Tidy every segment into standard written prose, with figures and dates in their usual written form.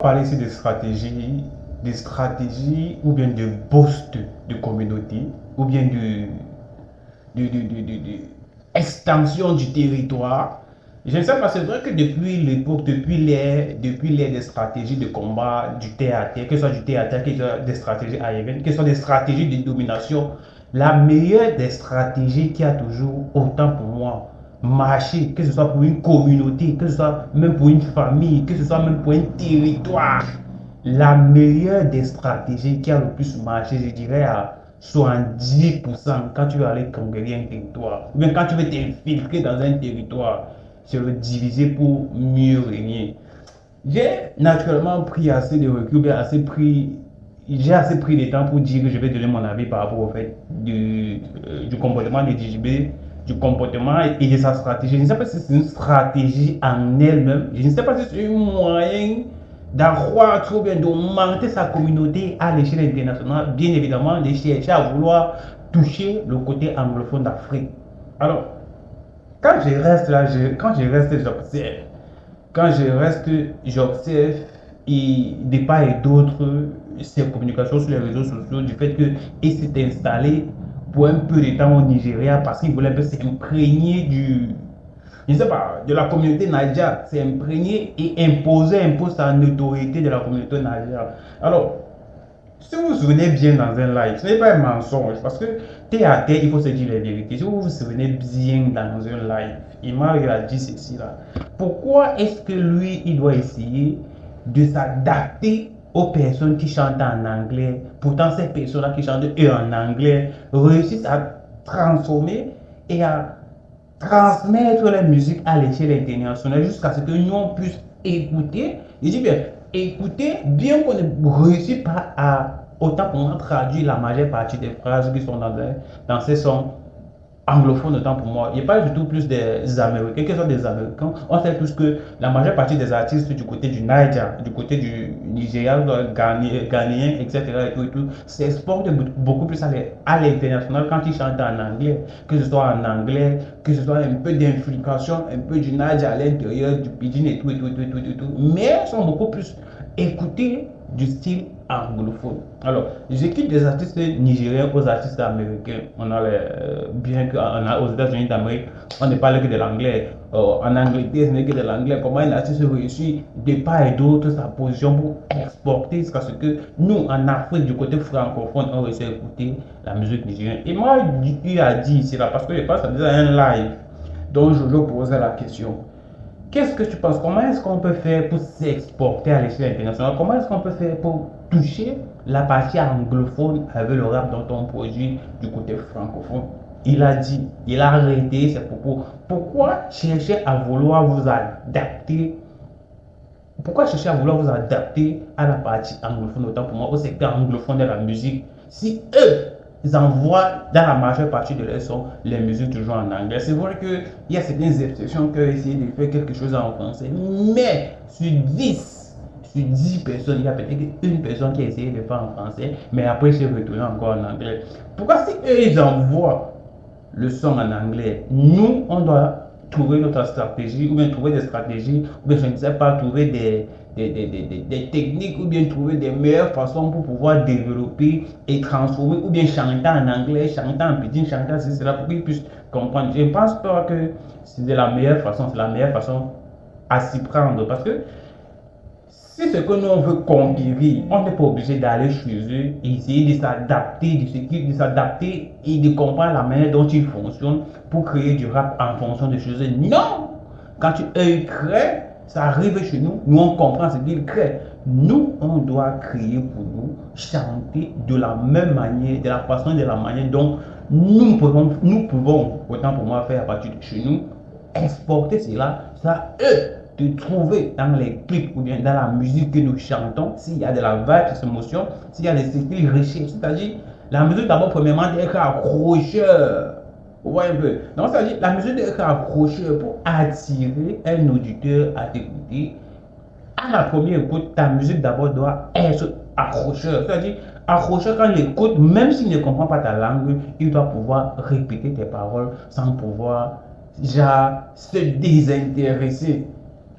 Parler ici de stratégie ou bien de boost de communauté ou bien de extension du territoire. Je ne sais pas, c'est vrai que depuis l'époque, depuis l'ère des stratégies de combat, du terre à terre, que ce soit du terre à terre, que ce soit des stratégies aériennes, que ce soit des stratégies de domination, la meilleure des stratégies qui a toujours, autant pour moi, marché, que ce soit pour une communauté, que ce soit même pour une famille, que ce soit même pour un territoire, la meilleure des stratégies qui a le plus marché, je dirais à 70% quand tu veux aller conquérir un territoire, ou bien quand tu veux t'infiltrer dans un territoire, c'est le diviser pour mieux régner. J'ai naturellement pris assez de recul, bien j'ai assez pris de temps pour dire que je vais donner mon avis par rapport au fait du comportement de DJB, du comportement et de sa stratégie. Je ne sais pas si c'est une stratégie en elle-même, je ne sais pas si c'est un moyen d'accroître ou bien d'augmenter sa communauté à l'échelle internationale, bien évidemment, de chercher à vouloir toucher le côté anglophone d'Afrique. Alors, quand je reste là, quand je reste, j'observe. Quand je reste, j'observe et de part et d'autre ces communications sur les réseaux sociaux du fait qu'il s'est installé pour un peu de temps au Nigeria parce qu'il voulait un peu s'imprégner je ne sais pas, de la communauté Naija, s'imprégner et imposer un peu sa notoriété de la communauté Naija. Alors, si vous vous souvenez bien dans un live, ce n'est pas un mensonge parce que terre à terre, il faut se dire la vérité. Si vous vous souvenez bien dans un live, Mario a dit ceci là. Pourquoi est-ce que lui, il doit essayer de s'adapter aux personnes qui chantent en anglais? Pourtant, ces personnes-là qui chantent en anglais réussissent à transformer et à transmettre la musique à l'échelle internationale jusqu'à ce que nous on puisse écouter. Je dis bien, écouter, bien qu'on ne réussisse pas à autant qu'on a traduit la majeure partie des phrases qui sont dans ces sons anglophones, autant pour moi. Il n'y a pas du tout plus des Américains, que ce soit des Américains. On sait tous que la majeure partie des artistes du côté du Niger, du côté du Nigeria, Ghanéen, etc. et tout, s'exportent beaucoup plus à l'international quand ils chantent en anglais. Que ce soit en anglais, que ce soit un peu d'infiltration, un peu du Niger à l'intérieur, du pidgin et tout, et tout, et tout, et tout, et tout. Mais sont beaucoup plus écoutés du style anglophone. Alors, j'équipe des artistes nigériens aux artistes américains. On a bien qu'aux États-Unis d'Amérique, on ne parle que de l'anglais. En Angleterre, ce n'est que de l'anglais. Comment un artiste réussit de part et d'autre sa position pour exporter jusqu'à ce que nous, en Afrique, du côté francophone, on réussit à écouter la musique nigérienne. Et moi, il a dit ici là, parce que je passe à un live dont je lui posais la question. Qu'est-ce que tu penses? Comment est-ce qu'on peut faire pour s'exporter à l'échelle internationale? Comment est-ce qu'on peut faire pour toucher la partie anglophone avec le rap dont on produit du côté francophone? Il a dit, il a arrêté ses propos. Pourquoi chercher à vouloir vous adapter? Pourquoi chercher à vouloir vous adapter à la partie anglophone, autant pour moi, au secteur anglophone de la musique, si eux, ils envoient dans la majeure partie de leurs sons les musiques toujours en anglais? C'est vrai qu'il y a certaines exceptions qui ont essayé de faire quelque chose en français, mais sur 10 personnes, il y a peut-être une personne qui a essayé de faire en français, mais après c'est retourné encore en anglais. Pourquoi si eux, ils envoient le son en anglais, nous, on doit trouver notre stratégie, ou bien trouver des stratégies, ou bien je ne sais pas, trouver des techniques, ou bien trouver des meilleures façons pour pouvoir développer et transformer, ou bien chanter en anglais, chanter en pidgin, chanter en cela, pour qu'ils puissent comprendre. Je ne pense pas que c'est la meilleure façon à s'y prendre, parce que si ce que nous on veut conquérir, on n'est pas obligé d'aller chez eux et essayer de s'adapter et de comprendre la manière dont ils fonctionnent pour créer du rap en fonction de chez eux. Non! Quand eux créent, ça arrive chez nous, nous on comprend ce qu'ils créent. Nous, on doit créer pour nous, chanter de la même manière, de la manière dont nous pouvons, autant pour moi, faire à partir de chez nous, exporter cela, ça eux de trouver dans les clips ou bien dans la musique que nous chantons, s'il y a de la vibe, des émotions, s'il y a des styles riches, c'est-à-dire la musique d'abord premièrement d'être accrocheur. Vous voyez un peu. Donc c'est-à-dire la musique d'être accrocheur pour attirer un auditeur à t'écouter. À la première écoute, ta musique d'abord doit être accrocheur. C'est-à-dire accrocheur quand il écoute, même s'il ne comprend pas ta langue, il doit pouvoir répéter tes paroles sans pouvoir se désintéresser.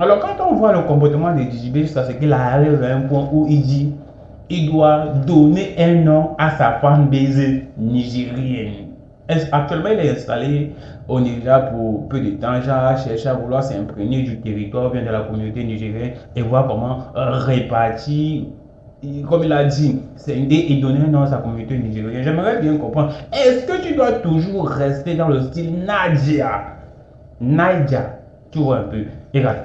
Alors, quand on voit le comportement de JJB jusqu'à ce qu'il arrive à un point où il dit il doit donner un nom à sa fanbase nigérienne. Actuellement, il est installé au Nigeria pour peu de temps. Genre, cherche à vouloir s'imprégner du territoire, bien de la communauté nigérienne et voir comment répartir, comme il a dit, scinder et donner un nom à sa communauté nigérienne. J'aimerais bien comprendre. Est-ce que tu dois toujours rester dans le style Nadia? Nadia, tu vois un peu. Regarde,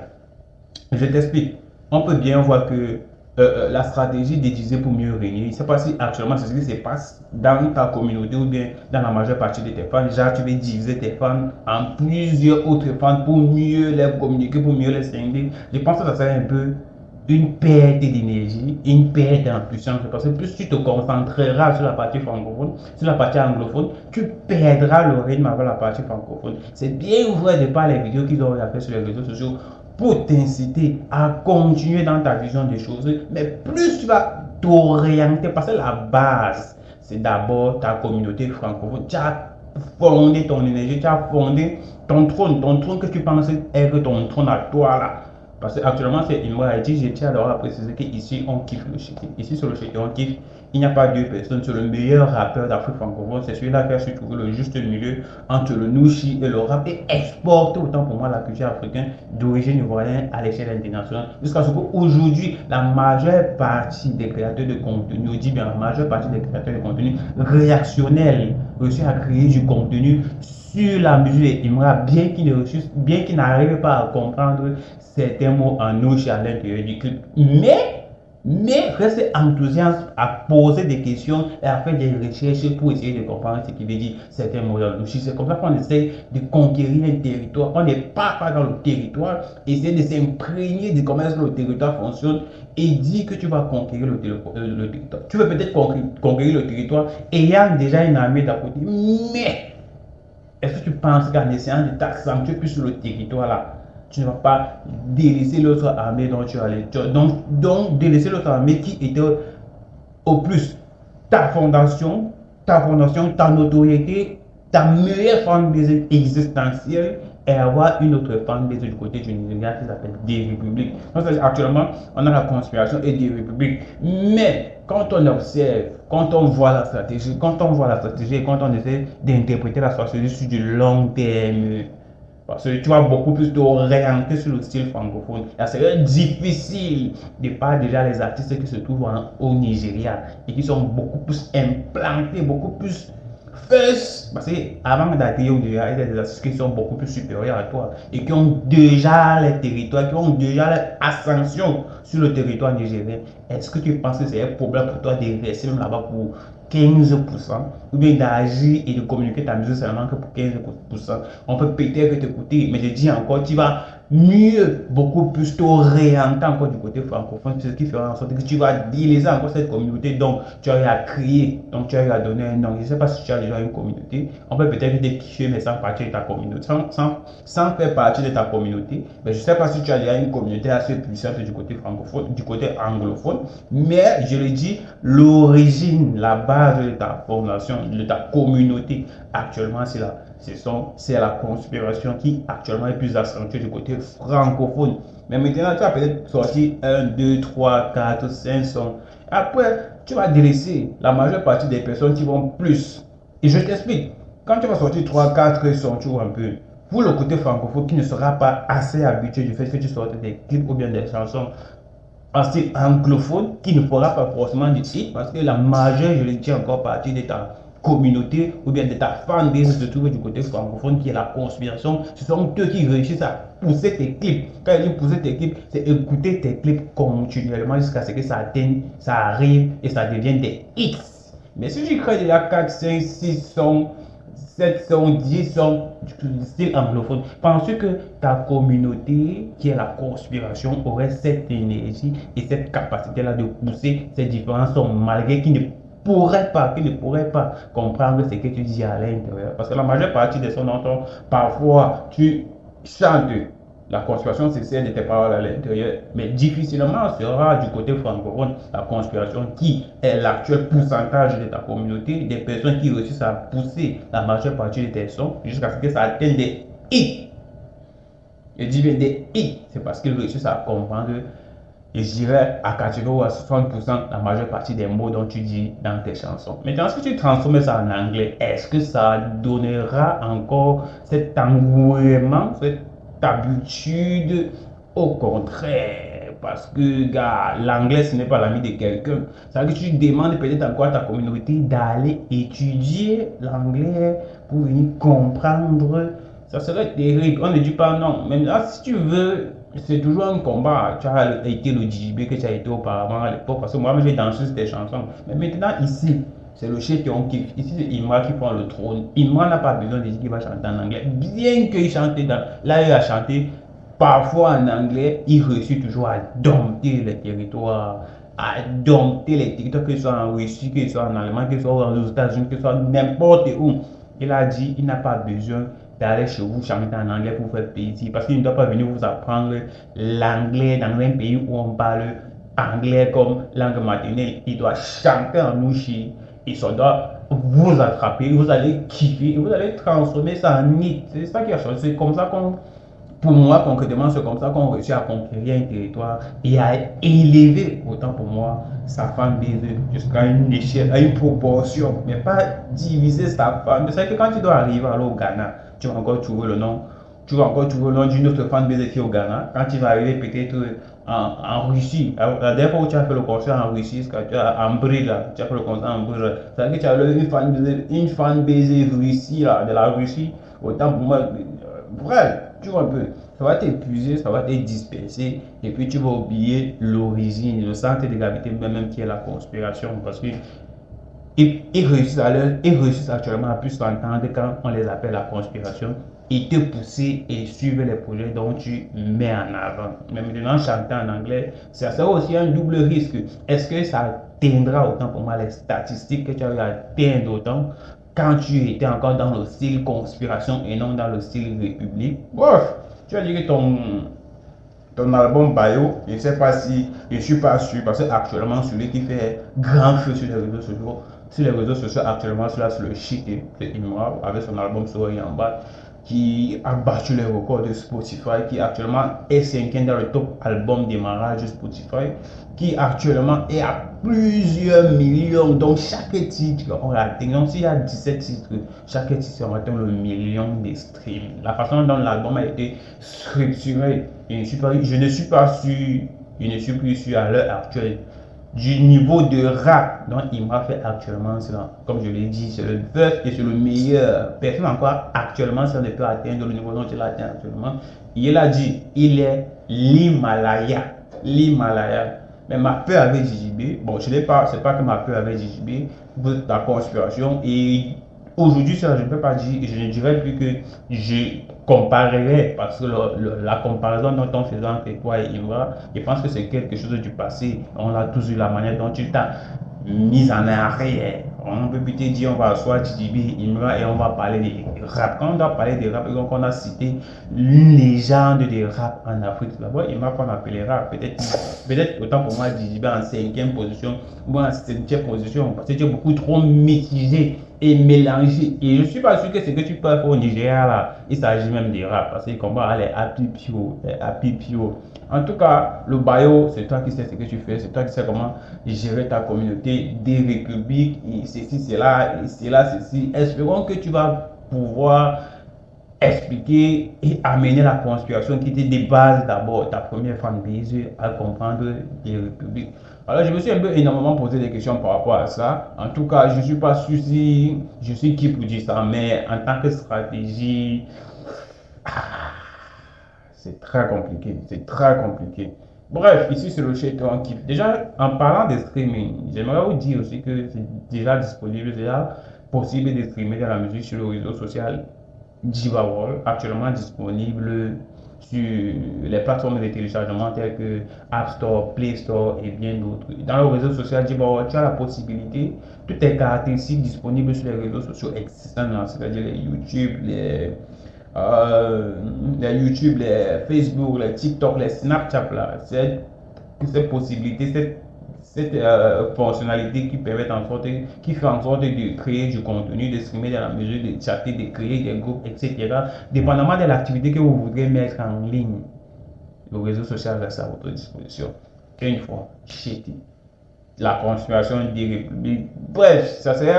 je t'explique. On peut bien voir que la stratégie d'utiliser pour mieux régner, je ne sais pas si actuellement c'est ce qui se passe dans ta communauté ou bien dans la majeure partie de tes fans. Genre, tu veux diviser tes fans en plusieurs autres fans pour mieux les communiquer, pour mieux les scinder. Je pense que ça serait un peu une perte d'énergie, une perte en puissance. Parce que plus tu te concentreras sur la partie francophone, sur la partie anglophone, tu perdras le rythme avec la partie francophone. C'est bien vrai de par les vidéos qu'ils ont fait sur les réseaux sociaux pour t'inciter à continuer dans ta vision des choses. Mais plus tu vas t'orienter, parce que la base, c'est d'abord ta communauté francophone. Tu as fondé ton énergie, tu as fondé ton trône que tu penses être ton trône à toi là. Parce qu'actuellement, c'est Imra dit, je tiens alors à préciser qu'ici, on kiffe le shit. Ici, sur le shit, on kiffe. Il n'y a pas deux personnes. C'est le meilleur rappeur d'Afrique francophone. C'est celui-là qui a su trouver le juste milieu entre le nouchi et le rap et exporter autant pour moi la culture africaine d'origine ivoirienne à l'échelle internationale. Jusqu'à ce qu'aujourd'hui, la majeure partie des créateurs de contenu, on dit bien la majeure partie des créateurs de contenu réactionnels, réussissent à créer du contenu sur la musique d'Imra, bien qu'il n'arrive pas à comprendre certains mots en nouche à l'intérieur du clip. Mais reste enthousiaste à poser des questions et à faire des recherches pour essayer de comprendre ce qu'il veut dire certains mots en nouche. C'est comme ça qu'on essaie de conquérir un territoire. On n'est pas dans le territoire, essayer de s'imprégner de comment le territoire fonctionne et dire que tu vas conquérir le territoire. Tu veux peut-être conquérir le territoire ayant déjà une armée d'à côté, mais est-ce que tu penses qu'en essayant de t'accentuer plus sur le territoire là, tu ne vas pas délaisser l'autre armée dont tu allais. Donc délaisser l'autre armée qui était au plus ta fondation, ta notoriété, ta meilleure fanbase existentielle et avoir une autre fanbase du côté du Nigeria qui s'appelle des républiques. Donc actuellement, on a la conspiration et des républiques. Mais quand on observe, quand on voit la stratégie, et quand on essaie d'interpréter la stratégie sur du long terme, parce que tu vas beaucoup plus t'orienter sur le style francophone. C'est difficile de pas déjà les artistes qui se trouvent au Nigeria et qui sont beaucoup plus implantés, beaucoup plus first. Parce qu'avant d'atterrir au Nigeria, il y a des artistes qui sont beaucoup plus supérieurs à toi et qui ont déjà les territoires, qui ont déjà l'ascension sur le territoire nigérien. Est-ce que tu penses que c'est un problème pour toi de rester là-bas pour 15% ou bien d'agir et de communiquer ta musique seulement que pour 15%? On peut peut-être t'écouter, mais je dis encore, tu vas mieux, beaucoup plus t'orienter encore du côté francophone, ce qui fera en sorte que tu vas délaisser encore cette communauté dont tu as eu à créer, donc tu as eu à donner un nom. Je ne sais pas si tu as déjà une communauté, on peut peut-être te kiffer mais sans partir de ta communauté, sans faire partie de ta communauté, mais je ne sais pas si tu as déjà une communauté assez puissante du côté francophone, du côté anglophone, mais je le dis, l'origine, la base de ta fondation, de ta communauté, actuellement c'est la conspiration qui actuellement est plus accentuée du côté francophone. Mais maintenant, tu vas peut-être sortir 1, 2, 3, 4, 5 sons. Après, tu vas délaisser la majeure partie des personnes qui vont plus. Et je t'explique. Quand tu vas sortir 3, 4 sons, tu vois un peu. Pour le côté francophone qui ne sera pas assez habitué du fait que tu sortes des clips ou bien des chansons en style anglophone, qui ne fera pas forcément du hit, parce que la majeure, je le dis encore, partie de ta communauté ou bien de ta fanbase se trouve du côté francophone qui est la conspiration. Ce sont eux qui réussissent à pousser tes clips. Quand ils disent pousser tes clips, c'est écouter tes clips continuellement jusqu'à ce que ça atteigne, ça arrive et ça devienne des hits. Mais si tu crées déjà 4, 5, 6 sons, 7 sons, 10 sons du style anglophone, penses-tu que ta communauté qui est la conspiration aurait cette énergie et cette capacité-là de pousser ces différents sons malgré qu'ils ne pourrait pas comprendre ce que tu dis à l'intérieur. Parce que la majeure partie des sons dont parfois tu chantes la conspiration, c'est celle de tes paroles à l'intérieur. Mais difficilement sera du côté francophone la conspiration qui est l'actuel pourcentage de ta communauté, des personnes qui réussissent à pousser la majeure partie de tes sons jusqu'à ce que ça atteigne des hits. Je dis bien des i, c'est parce qu'ils réussissent à comprendre, et je dirais à 80 ou à 60% la majeure partie des mots dont tu dis dans tes chansons. Maintenant, si tu transformes ça en anglais, est-ce que ça donnera encore cet engouement, cette habitude? Au contraire, parce que, gars, l'anglais, ce n'est pas l'ami de quelqu'un. Ça veut dire que tu demandes peut-être encore à ta communauté d'aller étudier l'anglais pour venir comprendre. Ça serait terrible. On ne dit pas non. Maintenant, si tu veux, c'est toujours un combat. Tu as été le DJB que tu as été auparavant à l'époque. Parce que moi, j'ai dansé sur tes chansons. Mais maintenant, ici, c'est le chef qui on kiffe. Ici, c'est Imra qui prend le trône. Imra n'a pas besoin de dire qu'il va chanter en anglais. Bien qu'il chante là, il a chanté parfois en anglais, il réussit toujours à dompter les territoires, à dompter les territoires, que ce soit en Russie, que ce soit en Allemagne, que ce soit aux États-Unis, que ce soit n'importe où. Il a dit, il n'a pas besoin d'aller chez vous chanter en anglais pour faire plaisir, parce qu'il ne doit pas venir vous apprendre l'anglais dans un pays où on parle anglais comme langue maternelle. Il doit chanter en ouchi et ça doit vous attraper, vous allez kiffer, vous allez transformer ça en hit. C'est ça qui a changé. C'est comme ça qu'on, pour moi, concrètement, c'est comme ça qu'on réussit à conquérir un territoire et à élever, autant pour moi, sa fanbase jusqu'à une échelle, à une proportion, mais pas diviser sa fan. C'est que quand tu dois arriver alors au Ghana, tu vas encore trouver le nom, tu vas encore trouver le nom d'une autre fanbase qui est au Ghana. Quand tu vas arriver peut-être en Russie, la dernière fois où tu as fait le concert en Russie, quand tu as en Brille, tu as fait le concert en Brille, c'est que tu as une fanbase Russie, là, de la Russie, autant pour moi, bref, tu vois un peu, ça va t'épuiser, ça va te disperser, et puis tu vas oublier l'origine, le centre de gravité même qui est la conspiration, parce que ils réussissent actuellement à plus s'entendre quand on les appelle la conspiration et te pousser et suivre les projets dont tu mets en avant. Mais maintenant, chanter en anglais, ça sera aussi un double risque. Est-ce que ça atteindra autant pour moi les statistiques que tu as eu à atteindre autant quand tu étais encore dans le style conspiration et non dans le style république? Bref, tu as dit que ton album Bayo, je ne sais pas si, je ne suis pas sûr, parce que actuellement, celui qui fait grand feu sur les réseaux sociaux actuellement, c'est le Chic, c'est Imra, avec son album Soleil en bas, qui a battu les records de Spotify, qui actuellement est cinquième dans le top album démarrage de Spotify, qui actuellement est à plusieurs millions. Donc chaque titre, on atteint, donc s'il y a 17 titres, chaque titre on atteint le million de streams. La façon dont l'album a été structuré, je ne suis pas sûr, je ne suis plus sûr à l'heure actuelle du niveau de rap dont il m'a fait actuellement. Comme je l'ai dit, c'est le best et c'est le meilleur. Personne encore actuellement, ça ne peut atteindre le niveau dont il atteint actuellement. Il a dit, il est l'Himalaya. L'Himalaya. Mais ma peur avec JJB, bon, je n'ai pas, c'est pas que ma peur avec JJB, la conspiration. Et aujourd'hui, ça, je ne peux pas dire, je ne dirais plus que je comparerai, parce que la comparaison dont on faisait entre toi et Imra, je pense que c'est quelque chose du passé. On a tous eu la manière dont tu t'as mise en arrière. On peut peut-être dire on va asseoir TDB, Imra et on va parler de rap. Quand on doit parler de rap, donc on a cité une légende de rap en Afrique. D'abord, Imra qu'on appellera peut-être autant pour moi TDB en 5e position ou en 7e position parce que tu es beaucoup trop mitigé et mélangé. Et je ne suis pas sûr que ce que tu peux faire au Nigeria là, il s'agit même de rap parce que combat les Happy Pio. En tout cas, le bio, c'est toi qui sais ce que tu fais, c'est toi qui sais comment gérer ta communauté des républiques, et ceci, cela, ceci. Espérons que tu vas pouvoir expliquer et amener la conspiration qui était de base d'abord ta première fanbase à comprendre les républiques. Alors, je me suis un peu énormément posé des questions par rapport à ça. En tout cas, je ne suis pas sûr si je suis qui pour dire ça, mais en tant que stratégie, c'est très compliqué, c'est très compliqué. Bref, ici c'est le Chéton qui... Déjà, en parlant de streaming, j'aimerais vous dire aussi que c'est déjà disponible, c'est déjà possible de streamer de la musique sur le réseau social Jibawol, actuellement disponible sur les plateformes de téléchargement telles que App Store, Play Store et bien d'autres. Dans le réseau social Jibawol, tu as la possibilité, toutes les caractéristiques disponibles sur les réseaux sociaux existants, c'est-à-dire les YouTube, les Facebook, les TikTok, les Snapchat, là, ces possibilités, cette fonctionnalité qui permet en sorte, qui fait en sorte de créer du contenu, de streamer dans la mesure de chatter, de créer des groupes, etc. Dépendamment de l'activité que vous voudrez mettre en ligne, le réseau social reste à votre disposition. Et une fois, shit, la conspiration des républiques. Bref, ça serait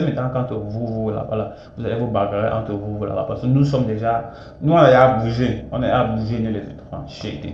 maintenant quand vous là-bas, vous allez vous bagarrer entre vous là-bas, parce que nous sommes déjà, nous on est à bouger, nous les autres, shit.